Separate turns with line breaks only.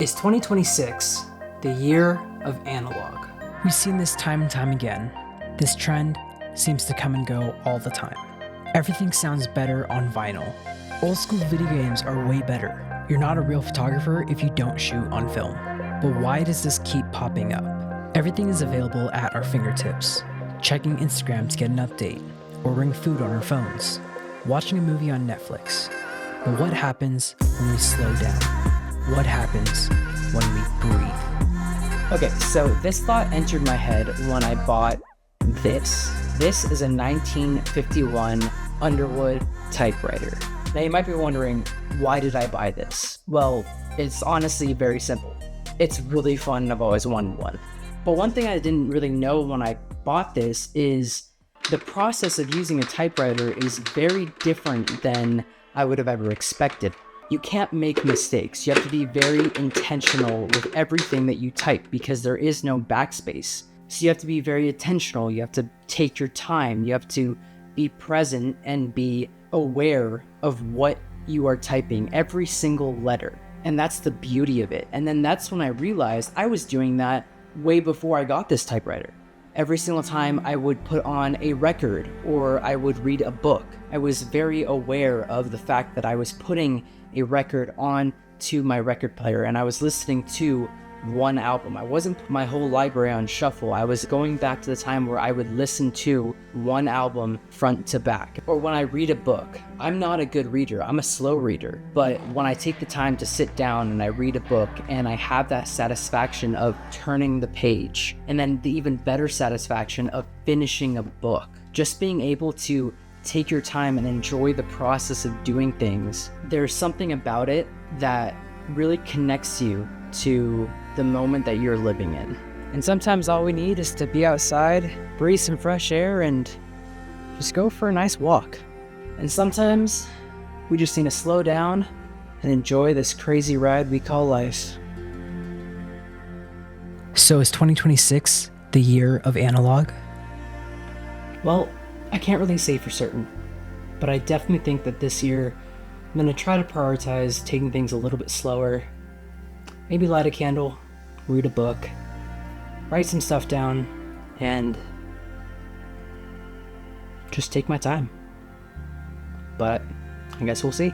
Is 2026 the year of analog?
We've seen this time and time again. This trend seems to come and go all the time. Everything sounds better on vinyl. Old school video games are way better. You're not a real photographer if you don't shoot on film. But why does this keep popping up? Everything is available at our fingertips. Checking Instagram to get an update, ordering food on our phones, watching a movie on Netflix. But what happens when we slow down? What happens when we breathe?
Okay, so this thought entered my head when I bought this. This is a 1951 Underwood typewriter. Now you might be wondering, why did I buy this? Well, it's honestly very simple. It's really fun and I've always wanted one. But one thing I didn't really know when I bought this is the process of using a typewriter is very different than I would have ever expected. You can't make mistakes. You have to be very intentional with everything that you type because there is no backspace. So you have to be very intentional. You have to take your time. You have to be present and be aware of what you are typing, every single letter. And that's the beauty of it. And then that's when I realized I was doing that way before I got this typewriter. Every single time I would put on a record or I would read a book, I was very aware of the fact that I was putting a record on to my record player and I was listening to one album. I wasn't putting my whole library on shuffle. I was going back to the time where I would listen to one album front to back. Or when I read a book, I'm not a good reader. I'm a slow reader. But when I take the time to sit down and I read a book and I have that satisfaction of turning the page and then the even better satisfaction of finishing a book, just being able to take your time and enjoy the process of doing things, there's something about it that really connects you to the moment that you're living in. And sometimes all we need is to be outside, breathe some fresh air, and just go for a nice walk. And sometimes we just need to slow down and enjoy this crazy ride we call life.
So is 2026 the year of analog?
Well, I can't really say for certain, but I definitely think that this year I'm going to try to prioritize taking things a little bit slower. Maybe light a candle, read a book, write some stuff down, and just take my time. But I guess we'll see.